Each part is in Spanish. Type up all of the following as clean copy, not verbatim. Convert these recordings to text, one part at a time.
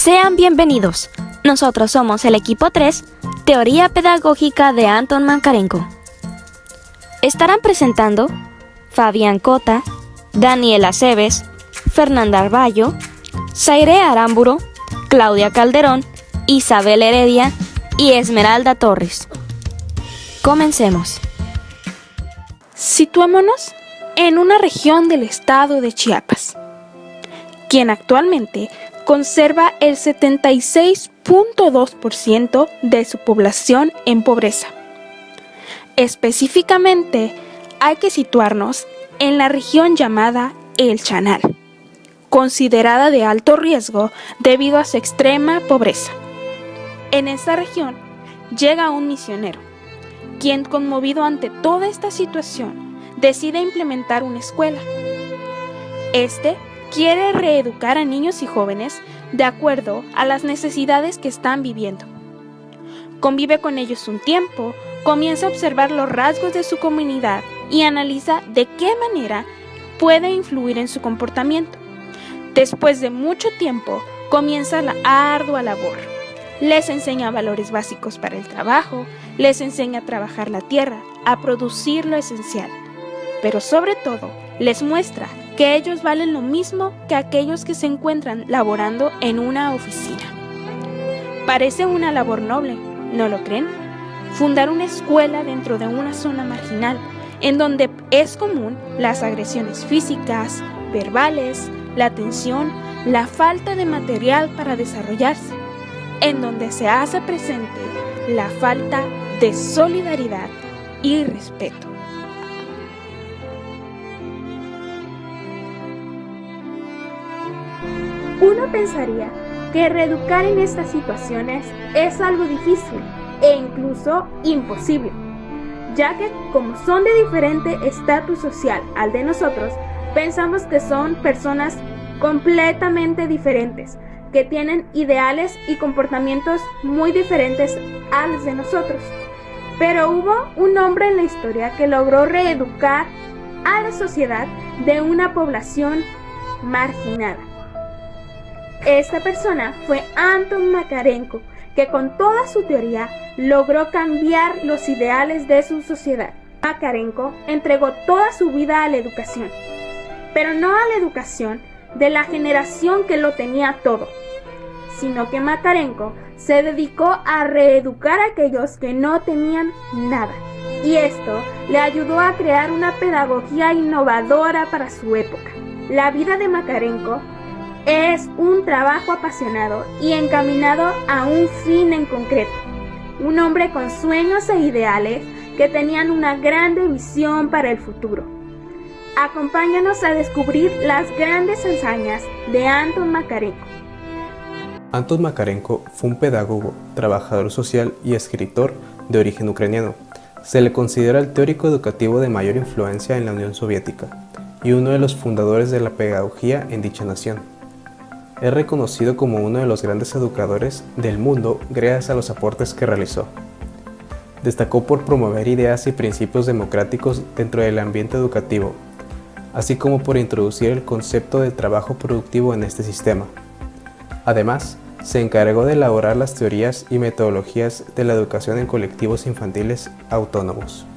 Sean bienvenidos. Nosotros somos el equipo 3, Teoría Pedagógica de Anton Makarenko. Estarán presentando Fabián Cota, Daniela Aceves, Fernanda Arballo, Zaire Aramburo, Claudia Calderón, Isabel Heredia y Esmeralda Torres. Comencemos. Situémonos en una región del estado de Chiapas, quien actualmente conserva el 76.2% de su población en pobreza. Específicamente, hay que situarnos en la región llamada El Chanal, considerada de alto riesgo debido a su extrema pobreza. En esta región llega un misionero, quien, conmovido ante toda esta situación, decide implementar una escuela. Este quiere reeducar a niños y jóvenes de acuerdo a las necesidades que están viviendo. Convive con ellos un tiempo, comienza a observar los rasgos de su comunidad y analiza de qué manera puede influir en su comportamiento. Después de mucho tiempo, comienza la ardua labor. Les enseña valores básicos para el trabajo, les enseña a trabajar la tierra, a producir lo esencial. Pero sobre todo, les muestra que ellos valen lo mismo que aquellos que se encuentran laborando en una oficina. Parece una labor noble, ¿no lo creen? Fundar una escuela dentro de una zona marginal, en donde es común las agresiones físicas, verbales, la tensión, la falta de material para desarrollarse, en donde se hace presente la falta de solidaridad y respeto. Uno pensaría que reeducar en estas situaciones es algo difícil e incluso imposible, ya que como son de diferente estatus social al de nosotros, pensamos que son personas completamente diferentes, que tienen ideales y comportamientos muy diferentes a los de nosotros. Pero hubo un hombre en la historia que logró reeducar a la sociedad de una población marginada. Esta persona fue Anton Makarenko, que con toda su teoría logró cambiar los ideales de su sociedad. Makarenko entregó toda su vida a la educación, pero no a la educación de la generación que lo tenía todo, sino que Makarenko se dedicó a reeducar a aquellos que no tenían nada. Y esto le ayudó a crear una pedagogía innovadora para su época. La vida de Makarenko es un trabajo apasionado y encaminado a un fin en concreto. Un hombre con sueños e ideales que tenían una grande visión para el futuro. Acompáñanos a descubrir las grandes hazañas de Anton Makarenko. Anton Makarenko fue un pedagogo, trabajador social y escritor de origen ucraniano. Se le considera el teórico educativo de mayor influencia en la Unión Soviética y uno de los fundadores de la pedagogía en dicha nación. Es reconocido como uno de los grandes educadores del mundo gracias a los aportes que realizó. Destacó por promover ideas y principios democráticos dentro del ambiente educativo, así como por introducir el concepto de trabajo productivo en este sistema. Además, se encargó de elaborar las teorías y metodologías de la educación en colectivos infantiles autónomos.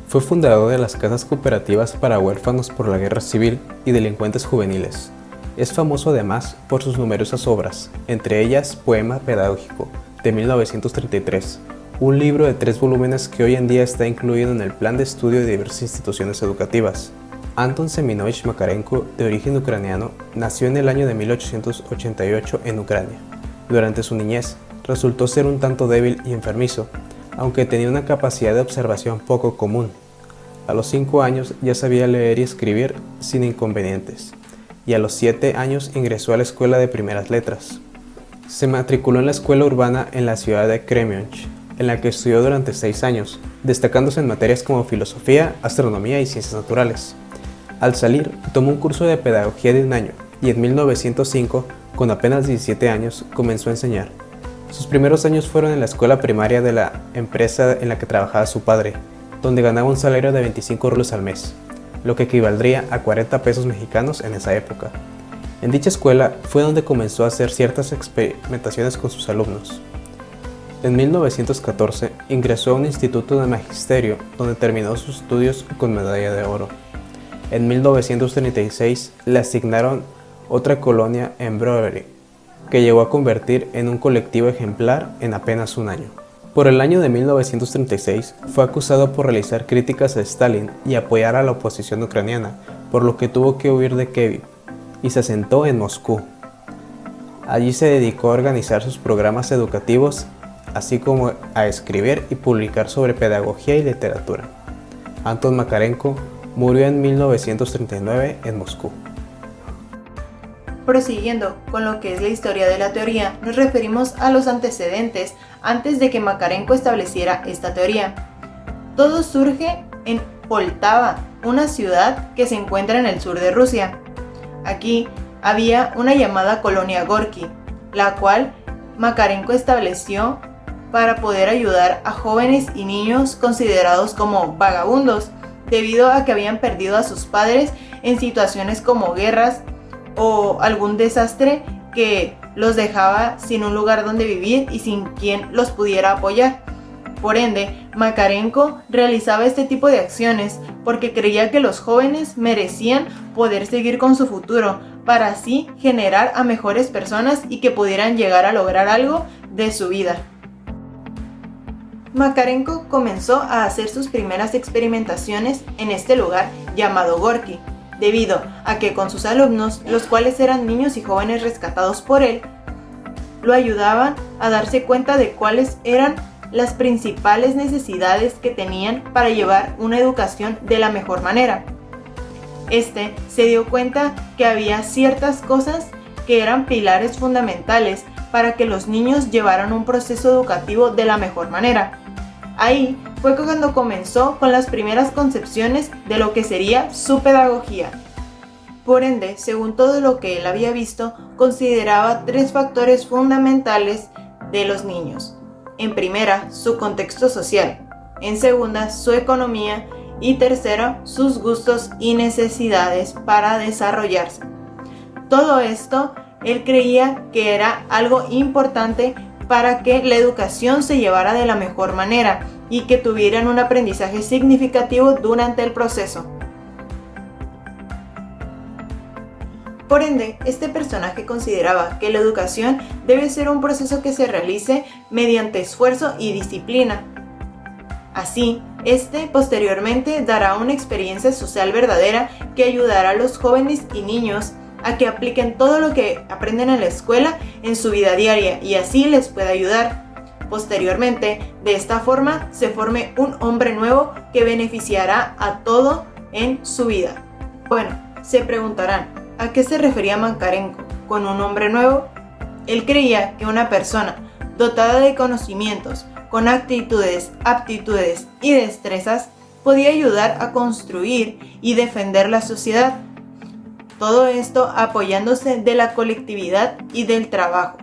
Fue fundador de las casas cooperativas para huérfanos por la guerra civil y delincuentes juveniles. Es famoso además por sus numerosas obras, entre ellas Poema Pedagógico, de 1933, un libro de 3 volúmenes que hoy en día está incluido en el plan de estudio de diversas instituciones educativas. Anton Seminovich Makarenko, de origen ucraniano, nació en el año de 1888 en Ucrania. Durante su niñez, resultó ser un tanto débil y enfermizo, aunque tenía una capacidad de observación poco común. A los 5 años ya sabía leer y escribir sin inconvenientes, y a los 7 años ingresó a la escuela de primeras letras. Se matriculó en la escuela urbana en la ciudad de Kremenchuk, en la que estudió durante 6 años, destacándose en materias como filosofía, astronomía y ciencias naturales. Al salir, tomó un curso de pedagogía de 1 año y en 1905, con apenas 17 años, comenzó a enseñar. Sus primeros años fueron en la escuela primaria de la empresa en la que trabajaba su padre, donde ganaba un salario de 25 rubles al mes, lo que equivaldría a 40 pesos mexicanos en esa época. En dicha escuela fue donde comenzó a hacer ciertas experimentaciones con sus alumnos. En 1914 ingresó a un instituto de magisterio donde terminó sus estudios con medalla de oro. En 1936 le asignaron otra colonia en Brovary, que llegó a convertir en un colectivo ejemplar en apenas un año. Por el año de 1936 fue acusado por realizar críticas a Stalin y apoyar a la oposición ucraniana, por lo que tuvo que huir de Kiev y se asentó en Moscú. Allí se dedicó a organizar sus programas educativos, así como a escribir y publicar sobre pedagogía y literatura. Anton Makarenko murió en 1939 en Moscú. Prosiguiendo con lo que es la historia de la teoría, nos referimos a los antecedentes antes de que Makarenko estableciera esta teoría. Todo surge en Poltava, una ciudad que se encuentra en el sur de Rusia. Aquí había una llamada colonia Gorky, la cual Makarenko estableció para poder ayudar a jóvenes y niños considerados como vagabundos, debido a que habían perdido a sus padres en situaciones como guerras o algún desastre que los dejaba sin un lugar donde vivir y sin quien los pudiera apoyar. Por ende, Makarenko realizaba este tipo de acciones porque creía que los jóvenes merecían poder seguir con su futuro, para así generar a mejores personas y que pudieran llegar a lograr algo de su vida. Makarenko comenzó a hacer sus primeras experimentaciones en este lugar llamado Gorky, debido a que con sus alumnos, los cuales eran niños y jóvenes rescatados por él, lo ayudaban a darse cuenta de cuáles eran las principales necesidades que tenían para llevar una educación de la mejor manera. Se dio cuenta que había ciertas cosas que eran pilares fundamentales para que los niños llevaran un proceso educativo de la mejor manera. Ahí fue cuando comenzó con las primeras concepciones de lo que sería su pedagogía. Por ende, según todo lo que él había visto, consideraba 3 factores fundamentales de los niños. En primera, su contexto social. En segunda, su economía. Y tercero, sus gustos y necesidades para desarrollarse. Todo esto, él creía que era algo importante para que la educación se llevara de la mejor manera y que tuvieran un aprendizaje significativo durante el proceso. Por ende, este personaje consideraba que la educación debe ser un proceso que se realice mediante esfuerzo y disciplina. Así, posteriormente dará una experiencia social verdadera que ayudará a los jóvenes y niños a que apliquen todo lo que aprenden en la escuela en su vida diaria y así les pueda ayudar. Posteriormente, de esta forma, se forme un hombre nuevo que beneficiará a todo en su vida. Bueno, se preguntarán, ¿a qué se refería Makarenko con un hombre nuevo? Él creía que una persona dotada de conocimientos, con actitudes, aptitudes y destrezas, podía ayudar a construir y defender la sociedad. Todo esto apoyándose de la colectividad y del trabajo.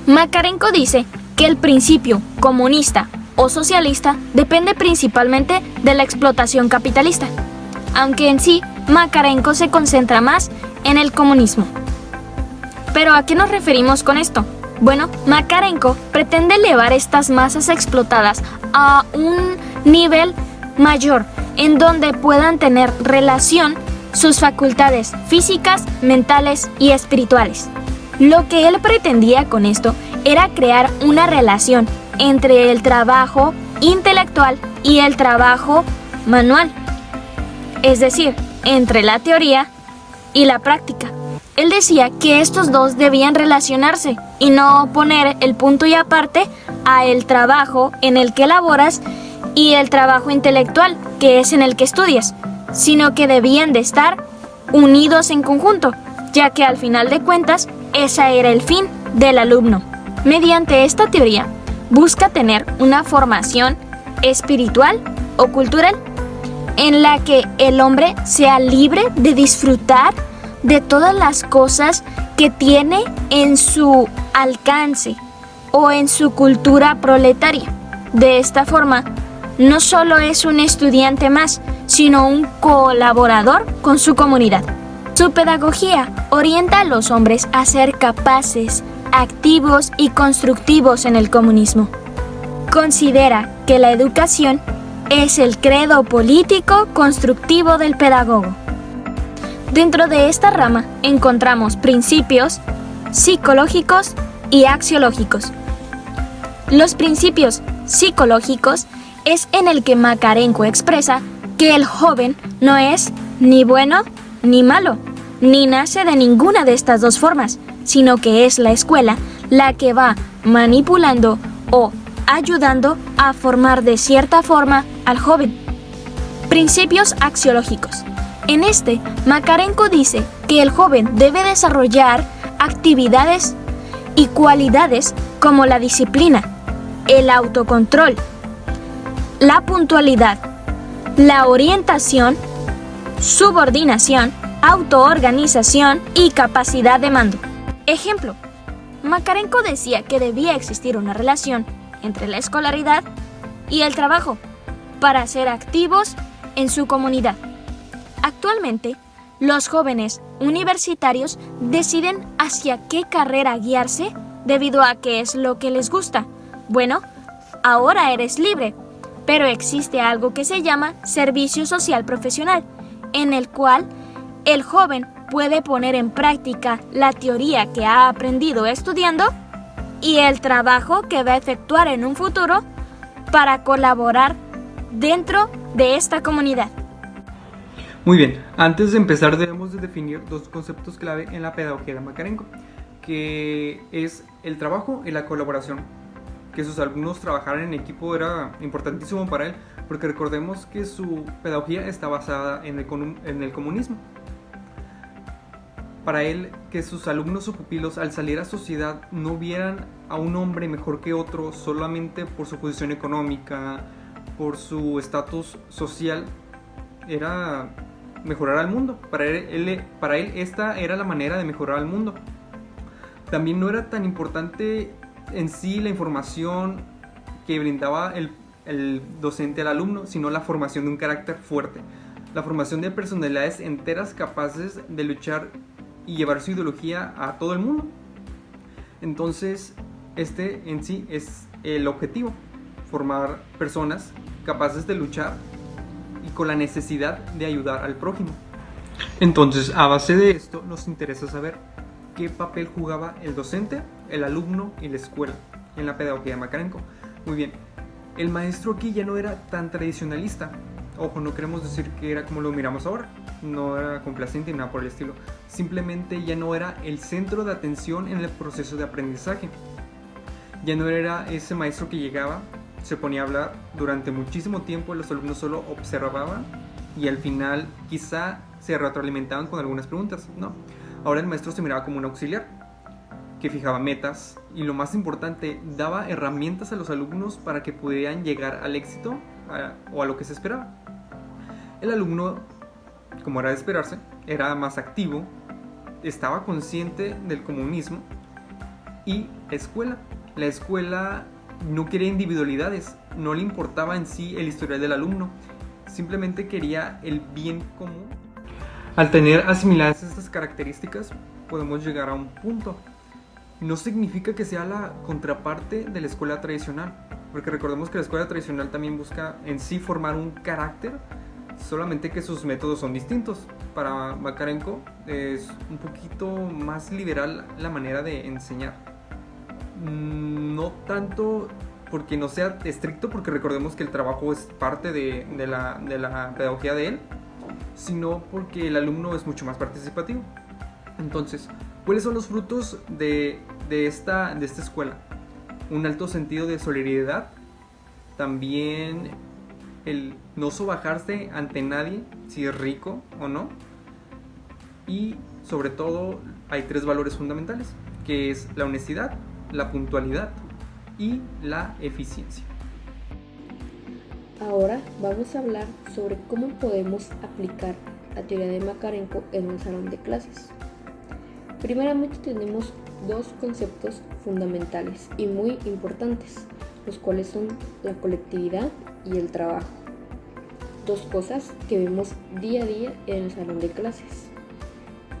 Makarenko dice que el principio comunista o socialista depende principalmente de la explotación capitalista, aunque en sí Makarenko se concentra más en el comunismo. ¿Pero a qué nos referimos con esto? Bueno, Makarenko pretende elevar estas masas explotadas a un nivel mayor, en donde puedan tener relación sus facultades físicas, mentales y espirituales. Lo que él pretendía con esto era crear una relación entre el trabajo intelectual y el trabajo manual, es decir, entre la teoría y la práctica. Él decía que estos dos debían relacionarse y no poner el punto y aparte a el trabajo en el que laboras y el trabajo intelectual, que es en el que estudias, sino que debían de estar unidos en conjunto, ya que al final de cuentas, ese era el fin del alumno. Mediante esta teoría, busca tener una formación espiritual o cultural en la que el hombre sea libre de disfrutar de todas las cosas que tiene en su alcance o en su cultura proletaria. De esta forma, no solo es un estudiante más, sino un colaborador con su comunidad. Su pedagogía orienta a los hombres a ser capaces, activos y constructivos en el comunismo. Considera que la educación es el credo político constructivo del pedagogo. Dentro de esta rama encontramos principios psicológicos y axiológicos. Los principios psicológicos es en el que Makarenko expresa que el joven no es ni bueno ni malo, ni nace de ninguna de estas dos formas, sino que es la escuela la que va manipulando o ayudando a formar de cierta forma al joven. Principios axiológicos. En este, Makarenko dice que el joven debe desarrollar actividades y cualidades como la disciplina, el autocontrol, la puntualidad, la orientación, subordinación, autoorganización y capacidad de mando. Ejemplo, Makarenko decía que debía existir una relación entre la escolaridad y el trabajo para ser activos en su comunidad. Actualmente, los jóvenes universitarios deciden hacia qué carrera guiarse debido a qué es lo que les gusta. Bueno, ahora eres libre, pero existe algo que se llama servicio social profesional, en el cual el joven puede poner en práctica la teoría que ha aprendido estudiando y el trabajo que va a efectuar en un futuro para colaborar dentro de esta comunidad. Muy bien, antes de empezar debemos de definir dos conceptos clave en la pedagogía de Makarenko, que es el trabajo y la colaboración. Que sus alumnos trabajaran en equipo era importantísimo para él, porque recordemos que su pedagogía está basada en el comunismo. Para él, que sus alumnos o pupilos al salir a sociedad no vieran a un hombre mejor que otro solamente por su posición económica, por su estatus social, era mejorar al mundo. Para él esta era la manera de mejorar al mundo. También no era tan importante en sí la información que brindaba el docente al alumno, sino la formación de un carácter fuerte, la formación de personalidades enteras capaces de luchar y llevar su ideología a todo el mundo. Entonces, este en sí es el objetivo, formar personas capaces de luchar y con la necesidad de ayudar al prójimo. Entonces, a base de esto, nos interesa saber qué papel jugaba el docente, el alumno y la escuela en la pedagogía de Makarenko. Muy bien, el maestro aquí ya no era tan tradicionalista. Ojo, no queremos decir que era como lo miramos ahora, no era complaciente ni nada por el estilo. Simplemente ya no era el centro de atención en el proceso de aprendizaje. Ya no era ese maestro que llegaba, se ponía a hablar durante muchísimo tiempo, los alumnos solo observaban y al final quizá se retroalimentaban con algunas preguntas. No, ahora el maestro se miraba como un auxiliar que fijaba metas y, lo más importante, daba herramientas a los alumnos para que pudieran llegar al éxito o a lo que se esperaba. El alumno, como era de esperarse, era más activo, estaba consciente del comunismo. Y la escuela no quería individualidades, no le importaba en sí el historial del alumno, simplemente quería el bien común. Al tener asimiladas estas características, podemos llegar a un punto. No significa que sea la contraparte de la escuela tradicional, porque recordemos que la escuela tradicional también busca en sí formar un carácter, solamente que sus métodos son distintos. Para Makarenko es un poquito más liberal la manera de enseñar. No tanto porque no sea estricto, porque recordemos que el trabajo es parte de la pedagogía de él, sino porque el alumno es mucho más participativo. Entonces, ¿cuáles son los frutos de esta escuela? Un alto sentido de solidaridad, también el no sobajarse ante nadie, si es rico o no, y sobre todo hay tres valores fundamentales, que es la honestidad, la puntualidad y la eficiencia. Ahora vamos a hablar sobre cómo podemos aplicar la teoría de Makarenko en un salón de clases. Primeramente tenemos dos conceptos fundamentales y muy importantes, los cuales son la colectividad y el trabajo. Dos cosas que vemos día a día en el salón de clases.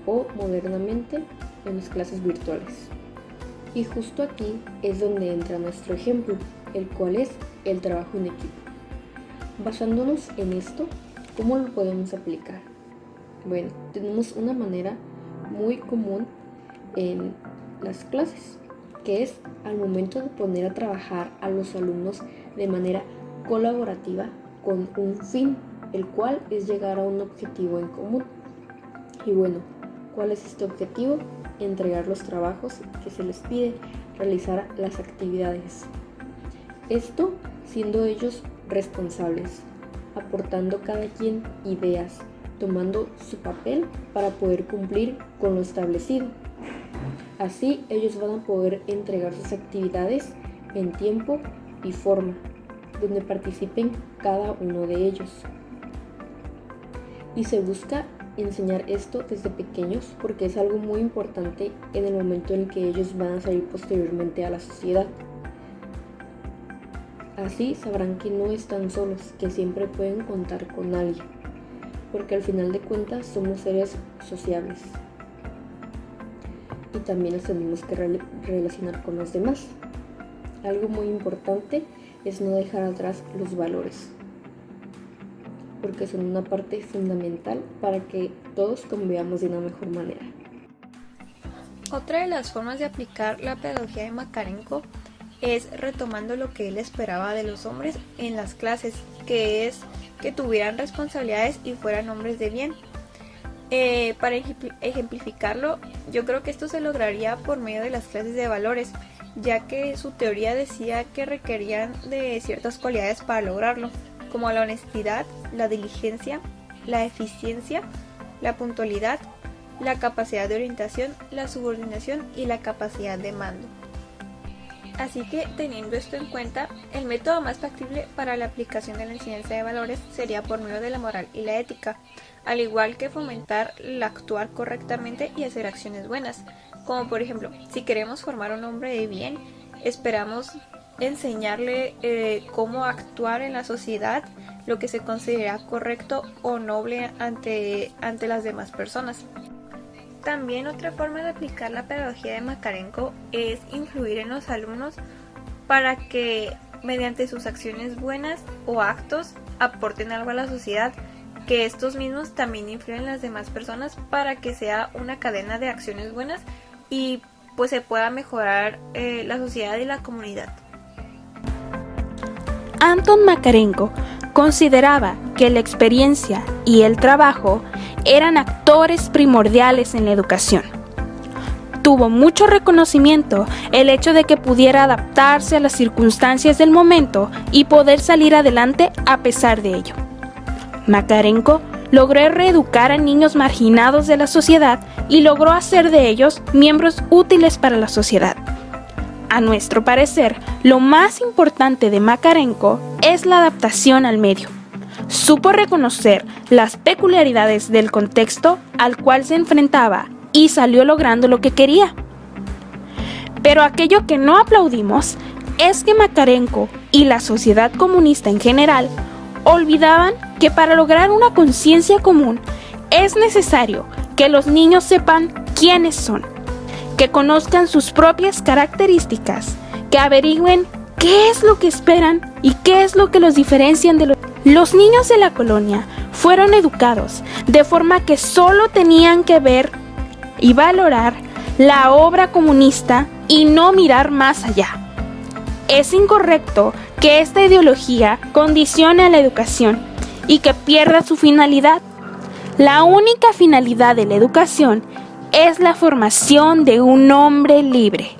o modernamente en las clases virtuales. Y justo aquí es donde entra nuestro ejemplo, el cual es el trabajo en equipo. Basándonos en esto, ¿cómo lo podemos aplicar? Bueno, tenemos una manera muy común en las clases, que es al momento de poner a trabajar a los alumnos de manera colaborativa con un fin, el cual es llegar a un objetivo en común. Y bueno, ¿cuál es este objetivo? Entregar los trabajos que se les pide, realizar las actividades. Esto siendo ellos responsables, aportando cada quien ideas, tomando su papel para poder cumplir con lo establecido. Así ellos van a poder entregar sus actividades en tiempo y forma, donde participen cada uno de ellos. Y se busca enseñar esto desde pequeños porque es algo muy importante en el momento en que ellos van a salir posteriormente a la sociedad. Así sabrán que no están solos, que siempre pueden contar con alguien, porque al final de cuentas somos seres sociables y también nos tenemos que relacionar con los demás. Algo muy importante es no dejar atrás los valores, porque son una parte fundamental para que todos convivamos de una mejor manera. Otra de las formas de aplicar la pedagogía de Makarenko es retomando lo que él esperaba de los hombres en las clases, que es que tuvieran responsabilidades y fueran hombres de bien. Para ejemplificarlo, yo creo que esto se lograría por medio de las clases de valores, ya que su teoría decía que requerían de ciertas cualidades para lograrlo, como la honestidad, la diligencia, la eficiencia, la puntualidad, la capacidad de orientación, la subordinación y la capacidad de mando. Así que, teniendo esto en cuenta, el método más factible para la aplicación de la enseñanza de valores sería por medio de la moral y la ética, al igual que fomentar el actuar correctamente y hacer acciones buenas, como por ejemplo, si queremos formar un hombre de bien, esperamos enseñarle cómo actuar en la sociedad, lo que se considera correcto o noble ante las demás personas. También otra forma de aplicar la pedagogía de Makarenko es influir en los alumnos para que mediante sus acciones buenas o actos aporten algo a la sociedad, que estos mismos también influyen en las demás personas para que sea una cadena de acciones buenas y pues se pueda mejorar la sociedad y la comunidad. Anton Makarenko consideraba que la experiencia y el trabajo eran actores primordiales en la educación. Tuvo mucho reconocimiento el hecho de que pudiera adaptarse a las circunstancias del momento y poder salir adelante a pesar de ello. Makarenko logró reeducar a niños marginados de la sociedad y logró hacer de ellos miembros útiles para la sociedad. A nuestro parecer, lo más importante de Makarenko es la adaptación al medio. Supo reconocer las peculiaridades del contexto al cual se enfrentaba y salió logrando lo que quería. Pero aquello que no aplaudimos es que Makarenko y la sociedad comunista en general olvidaban que para lograr una conciencia común es necesario que los niños sepan quiénes son, que conozcan sus propias características, que averigüen qué es lo que esperan y qué es lo que los diferencian de los niños de la colonia. Fueron educados de forma que solo tenían que ver y valorar la obra comunista y no mirar más allá. Es incorrecto que esta ideología condicione a la educación y que pierda su finalidad. La única finalidad de la educación es la formación de un hombre libre.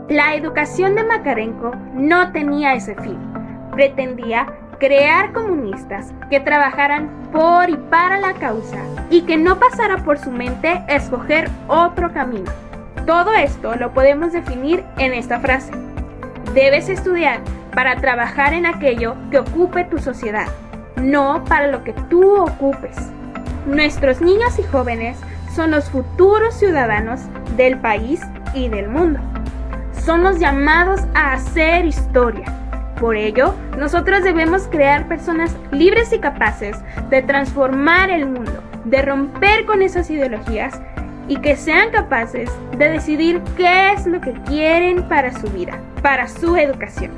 La educación de Makarenko no tenía ese fin. Pretendía crear comunistas que trabajaran por y para la causa y que no pasara por su mente escoger otro camino. Todo esto lo podemos definir en esta frase: debes estudiar para trabajar en aquello que ocupe tu sociedad, no para lo que tú ocupes. Nuestros niños y jóvenes son los futuros ciudadanos del país y del mundo. Son los llamados a hacer historia. Por ello, nosotros debemos crear personas libres y capaces de transformar el mundo. de romper con esas ideologías y que sean capaces de decidir qué es lo que quieren para su vida, para su educación.